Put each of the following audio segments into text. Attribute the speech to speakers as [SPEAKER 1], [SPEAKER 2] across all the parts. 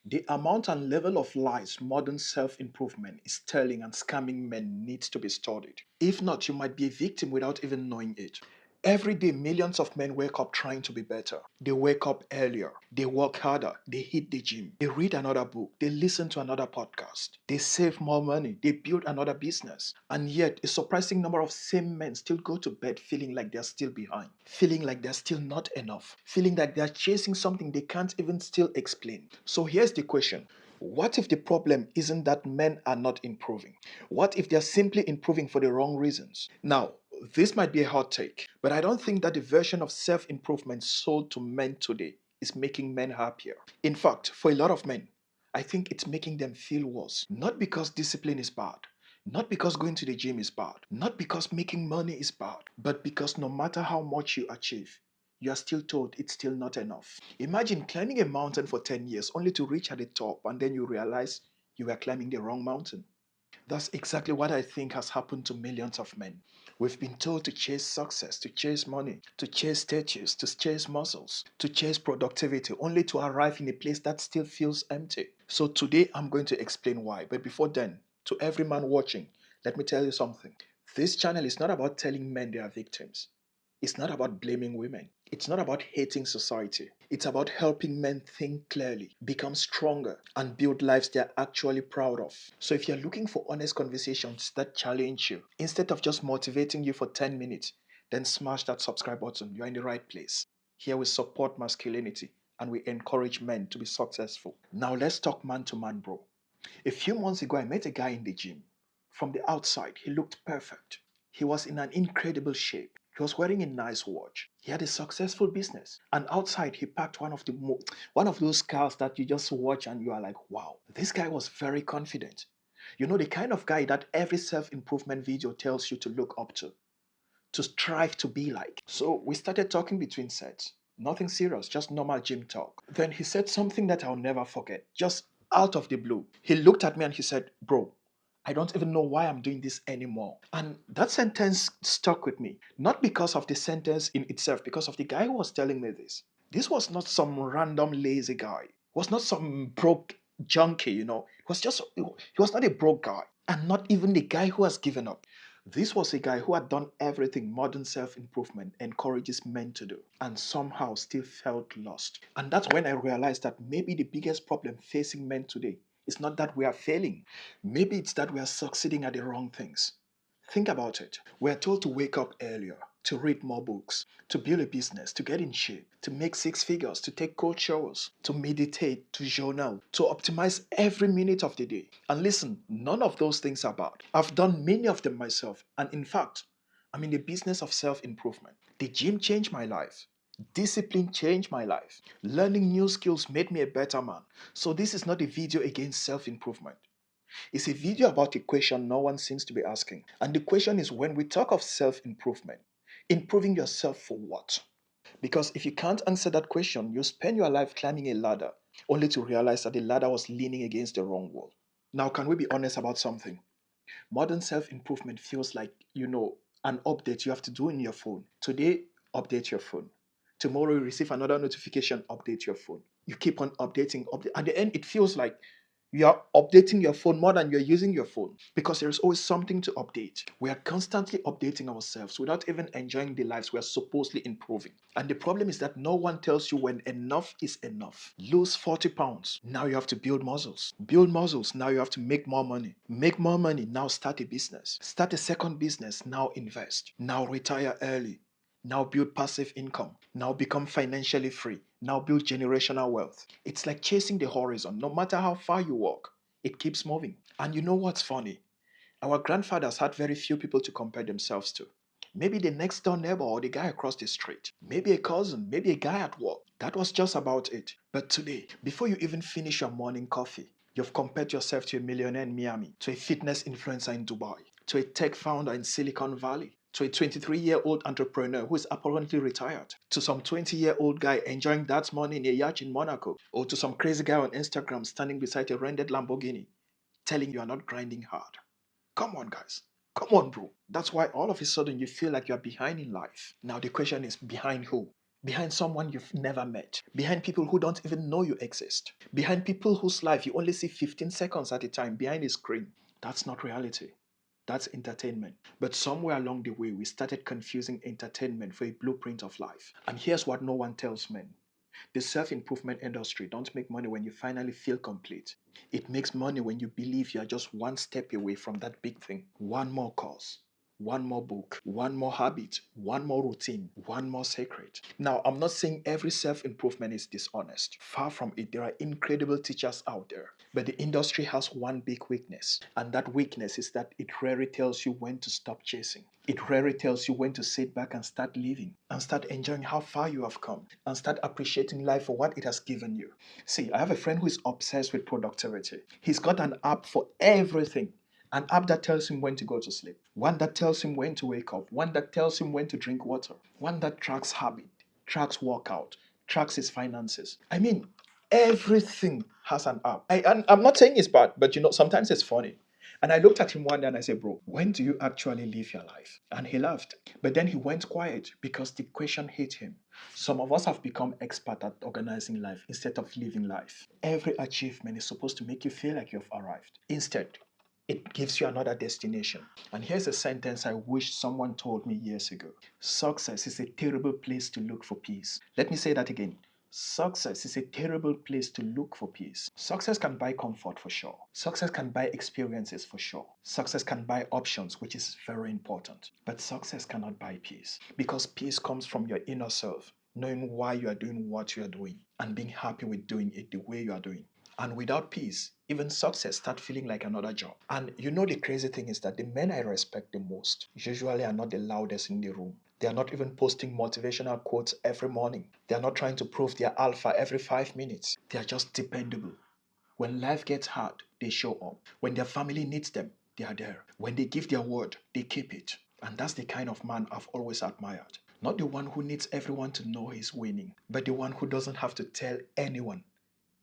[SPEAKER 1] The amount and level of lies modern self improvement is telling and scamming men needs to be studied. If not, you might be a victim without even knowing it. Every day, millions of men wake up trying to be better. They wake up earlier, they work harder, they hit the gym, they read another book, they listen to another podcast, they save more money, they build another business. And yet, a surprising number of same men still go to bed feeling like they're still behind, feeling like they're still not enough, feeling like they're chasing something they can't even still explain. So here's the question. What if the problem isn't that men are not improving? What if they're simply improving for the wrong reasons? Now, this might be a hot take, but I don't think that the version of self improvement sold to men today is making men happier. In fact, for a lot of men, I think it's making them feel worse. Not because discipline is bad, not because going to the gym is bad, not because making money is bad, but because no matter how much you achieve, you are still told it's still not enough. Imagine climbing a mountain for 10 years only to reach at the top and then you realize you were climbing the wrong mountain. That's exactly what I think has happened to millions of men. We've been told to chase success, to chase money, to chase status, to chase muscles, to chase productivity, only to arrive in a place that still feels empty. So today I'm going to explain why. But before then, to every man watching, let me tell you something. This channel is not about telling men they are victims. It's not about blaming women. It's not about hating society. It's about helping men think clearly, become stronger, and build lives they're actually proud of. So if you're looking for honest conversations that challenge you, instead of just motivating you for 10 minutes, then smash that subscribe button. You're in the right place. Here we support masculinity and we encourage men to be successful. Now let's talk man to man, bro. A few months ago, I met a guy in the gym. From the outside, he looked perfect. He was in an incredible shape. He was wearing a nice watch. He had a successful business. And outside, he packed one of those cars that you just watch and you are like, wow, this guy was very confident. You know, the kind of guy that every self-improvement video tells you to look up to strive to be like. So we started talking between sets. Nothing serious, just normal gym talk. Then he said something that I'll never forget, just out of the blue. He looked at me and he said, bro, I don't even know why I'm doing this anymore. And that sentence stuck with me. Not because of the sentence in itself, because of the guy who was telling me this. This was not some random lazy guy. It was not some broke junkie, you know. He was not a broke guy. And not even the guy who has given up. This was a guy who had done everything modern self improvement encourages men to do and somehow still felt lost. And that's when I realized that maybe the biggest problem facing men today is not that we are failing, maybe it's that we are succeeding at the wrong things. Think about it. We are told to wake up earlier, to read more books, to build a business, to get in shape, to make six figures, to take cold showers, to meditate, to journal, to optimize every minute of the day. And listen, none of those things are bad. I've done many of them myself. And in fact, I'm in the business of self improvement. The gym changed my life. Discipline changed my life. Learning new skills made me a better man. So, this is not a video against self improvement. It's a video about a question no one seems to be asking. And the question is when we talk of self improvement, improving yourself for what? Because if you can't answer that question, you spend your life climbing a ladder only to realize that the ladder was leaning against the wrong wall. Now, can we be honest about something? Modern self improvement feels like, an update you have to do in your phone. Today, update your phone. Tomorrow, you receive another notification, update your phone. You keep on updating, update. At the end, it feels like you are updating your phone more than you're using your phone because there's always something to update. We are constantly updating ourselves without even enjoying the lives we are supposedly improving. And the problem is that no one tells you when enough is enough. Lose 40 pounds. Now you have to build muscles. Build muscles. Now you have to make more money. Make more money. Now start a business. Start a second business. Now invest. Now retire early. Now build passive income. Now become financially free. Now build generational wealth. It's like chasing the horizon. No matter how far you walk, it keeps moving. And you know what's funny? Our grandfathers had very few people to compare themselves to. Maybe the next door neighbor or the guy across the street. Maybe a cousin, maybe a guy at work. That was just about it. But today, before you even finish your morning coffee, you've compared yourself to a millionaire in Miami, to a fitness influencer in Dubai, to a tech founder in Silicon Valley, to a 23-year-old entrepreneur who is apparently retired, to some 20-year-old guy enjoying that money in a yacht in Monaco, or to some crazy guy on Instagram standing beside a rented Lamborghini, telling you are not grinding hard. Come on, guys. Come on, bro. That's why all of a sudden you feel like you're behind in life. Now, the question is behind who? behind someone you've never met, behind people who don't even know you exist, behind people whose life you only see 15 seconds at a time behind a screen. That's not reality. That's entertainment. But somewhere along the way, we started confusing entertainment for a blueprint of life. And here's what no one tells men. The self-improvement industry don't make money when you finally feel complete. It makes money when you believe you are just one step away from that big thing. One more course, one more book, one more habit, one more routine, one more secret. Now, I'm not saying every self-improvement is dishonest. Far from it, there are incredible teachers out there. But the industry has one big weakness, and that weakness is that it rarely tells you when to stop chasing. It rarely tells you when to sit back and start living and start enjoying how far you have come and start appreciating life for what it has given you. See, I have a friend who is obsessed with productivity. He's got an app for everything. An app that tells him when to go to sleep, one that tells him when to wake up, one that tells him when to drink water, one that tracks habit, tracks workout, tracks his finances. I mean, everything has an app. And I'm not saying it's bad, but sometimes it's funny. And I looked at him one day and I said, bro, when do you actually live your life? And he laughed. But then he went quiet because the question hit him. Some of us have become expert at organizing life instead of living life. Every achievement is supposed to make you feel like you've arrived. Instead, it gives you another destination. And here's a sentence I wish someone told me years ago. Success is a terrible place to look for peace. Let me say that again. Success is a terrible place to look for peace. Success can buy comfort for sure. Success can buy experiences for sure. Success can buy options, which is very important. But success cannot buy peace because peace comes from your inner self, knowing why you are doing what you are doing and being happy with doing it the way you are doing. And without peace, even success start feeling like another job. And the crazy thing is that the men I respect the most usually are not the loudest in the room. They are not even posting motivational quotes every morning. They are not trying to prove they are alpha every 5 minutes. They are just dependable. When life gets hard, they show up. When their family needs them, they are there. When they give their word, they keep it. And that's the kind of man I've always admired. Not the one who needs everyone to know he's winning, but the one who doesn't have to tell anyone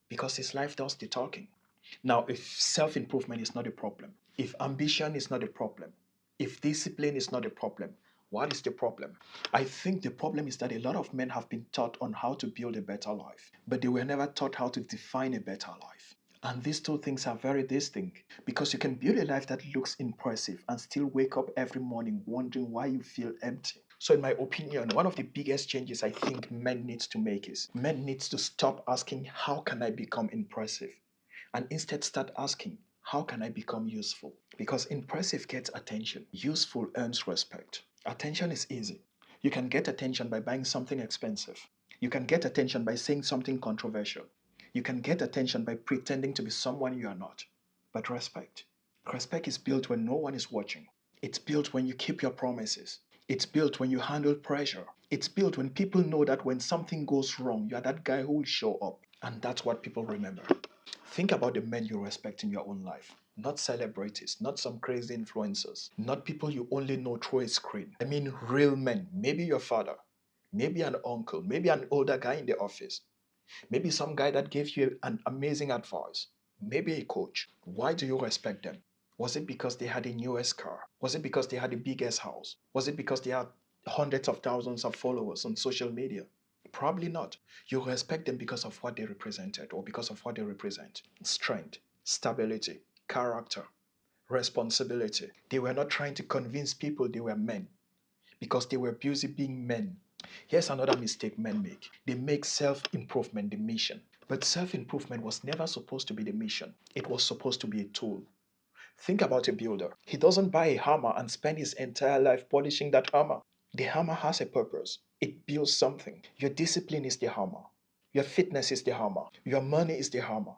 [SPEAKER 1] because his life does the talking. Now, if self improvement is not a problem, if ambition is not a problem, if discipline is not a problem, what is the problem? I think the problem is that a lot of men have been taught on how to build a better life, but they were never taught how to define a better life. And these two things are very distinct because you can build a life that looks impressive and still wake up every morning wondering why you feel empty. So in my opinion, one of the biggest changes I think men needs to make is men needs to stop asking how can I become impressive and instead start asking how can I become useful? Because impressive gets attention, useful earns respect. Attention is easy. You can get attention by buying something expensive. You can get attention by saying something controversial. You can get attention by pretending to be someone you are not. But respect is built when no one is watching. It's built when you keep your promises. It's built when you handle pressure. It's built when people know that when something goes wrong, you are that guy who will show up. And that's what people remember. Think about the men you respect in your own life. Not celebrities, not some crazy influencers, not people you only know through a screen. I mean, real men. Maybe your father, maybe an uncle, maybe an older guy in the office, maybe some guy that gave you an amazing advice, maybe a coach. Why do you respect them? Was it because they had a newest car? Was it because they had the biggest house? Was it because they had hundreds of thousands of followers on social media? Probably not. You respect them because of what they represented or because of what they represent. Strength, stability, character, responsibility. They were not trying to convince people they were men because they were busy being men. Here's another mistake men make. They make self-improvement the mission. But self-improvement was never supposed to be the mission. It was supposed to be a tool. Think about a builder. He doesn't buy a hammer and spend his entire life polishing that hammer. The hammer has a purpose. It builds something. Your discipline is the hammer. Your fitness is the hammer. Your money is the hammer.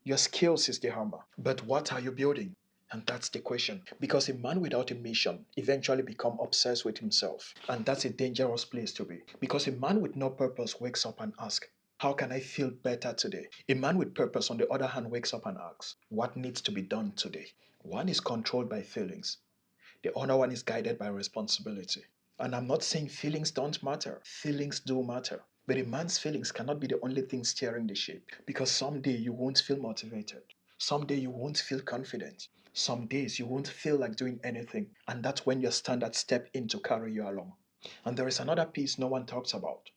[SPEAKER 1] Your skills is the hammer. But what are you building? And that's the question. Because a man without a mission eventually becomes obsessed with himself. And that's a dangerous place to be. Because a man with no purpose wakes up and asks, how can I feel better today? A man with purpose, on the other hand, wakes up and asks, what needs to be done today? One is controlled by feelings. The other one is guided by responsibility. And I'm not saying feelings don't matter. Feelings do matter. But a man's feelings cannot be the only thing steering the ship. Because someday you won't feel motivated. Someday you won't feel confident. Some days you won't feel like doing anything. And that's when your standards step in to carry you along. And there is another piece no one talks about.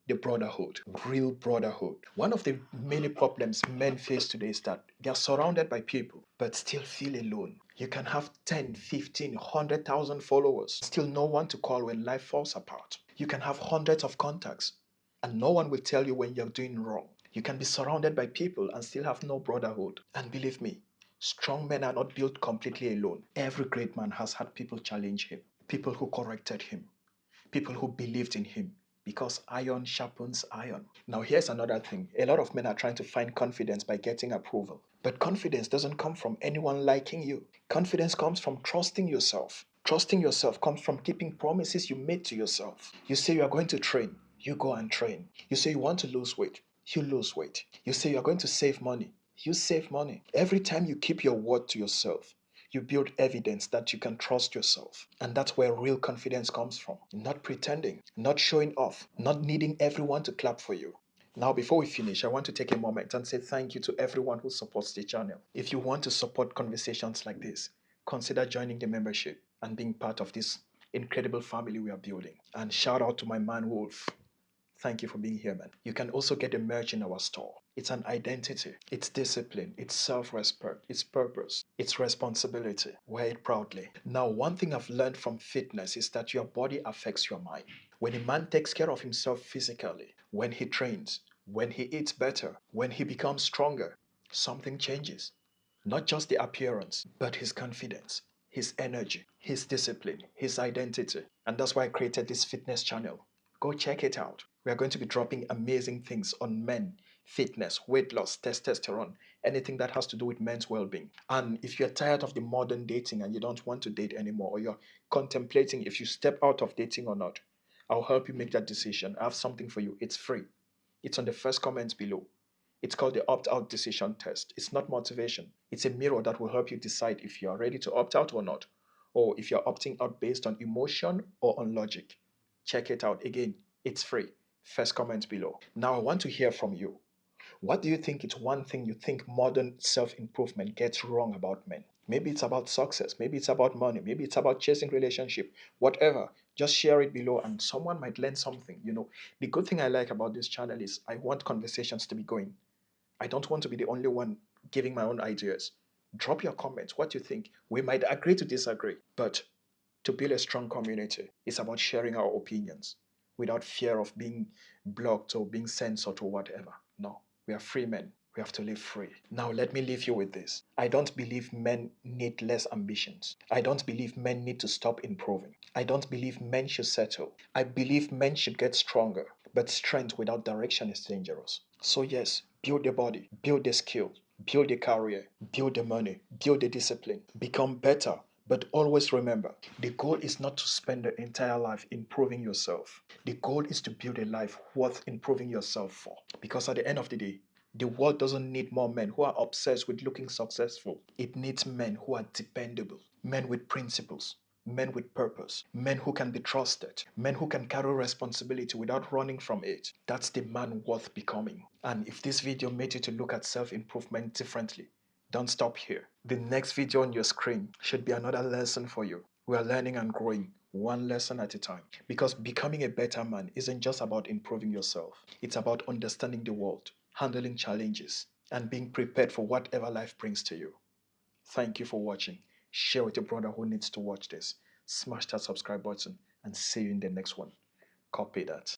[SPEAKER 1] the brotherhood, real brotherhood. One of the many problems men face today is that they are surrounded by people but still feel alone. You can have 10, 15, 100,000 followers, still no one to call when life falls apart. You can have hundreds of contacts and no one will tell you when you're doing wrong. You can be surrounded by people and still have no brotherhood. And believe me, strong men are not built completely alone. Every great man has had people challenge him, people who corrected him, people who believed in him, because iron sharpens iron. Now, here's another thing. A lot of men are trying to find confidence by getting approval. But confidence doesn't come from anyone liking you. Confidence comes from trusting yourself. Trusting yourself comes from keeping promises you made to yourself. You say you are going to train, you go and train. You say you want to lose weight, you lose weight. You say you are going to save money, you save money. Every time you keep your word to yourself, you build evidence that you can trust yourself. And that's where real confidence comes from. Not pretending, not showing off, not needing everyone to clap for you. Now, before we finish, I want to take a moment and say thank you to everyone who supports the channel. If you want to support conversations like this, consider joining the membership and being part of this incredible family we are building. And shout out to my man Wolf. Thank you for being here, man. You can also get a merch in our store. It's an identity, it's discipline, it's self respect, it's purpose, it's responsibility. Wear it proudly. Now, one thing I've learned from fitness is that your body affects your mind. When a man takes care of himself physically, when he trains, when he eats better, when he becomes stronger, something changes. Not just the appearance, but his confidence, his energy, his discipline, his identity. And that's why I created this fitness channel. Go check it out. We are going to be dropping amazing things on men, fitness, weight loss, testosterone, anything that has to do with men's well being. And if you're tired of the modern dating and you don't want to date anymore, or you're contemplating if you step out of dating or not, I'll help you make that decision. I have something for you. It's free. It's on the first comment below. It's called the opt out decision test. It's not motivation, it's a mirror that will help you decide if you are ready to opt out or not, or if you're opting out based on emotion or on logic. Check it out. Again, it's free. First comment below. Now, I want to hear from you. What do you think is one thing you think modern self improvement gets wrong about men? Maybe it's about success, maybe it's about money, maybe it's about chasing relationship, whatever. Just share it below and someone might learn something. The good thing I like about this channel is I want conversations to be going. I don't want to be the only one giving my own ideas. Drop your comments, what you think. We might agree to disagree, but to build a strong community, it's about sharing our opinions without fear of being blocked or being censored or whatever. No, we are free men. We have to live free. Now, let me leave you with this. I don't believe men need less ambitions. I don't believe men need to stop improving. I don't believe men should settle. I believe men should get stronger. But strength without direction is dangerous. So, yes, build the body, build the skill, build the career, build the money, build the discipline, become better. But always remember, the goal is not to spend the entire life improving yourself. The goal is to build a life worth improving yourself for. Because at the end of the day, the world doesn't need more men who are obsessed with looking successful. It needs men who are dependable, men with principles, men with purpose, men who can be trusted, men who can carry responsibility without running from it. That's the man worth becoming. And if this video made you to look at self-improvement differently, don't stop here. The next video on your screen should be another lesson for you. We are learning and growing one lesson at a time. Because becoming a better man isn't just about improving yourself. It's about understanding the world, handling challenges, and being prepared for whatever life brings to you. Thank you for watching. Share with your brother who needs to watch this. Smash that subscribe button and see you in the next one. Copy that.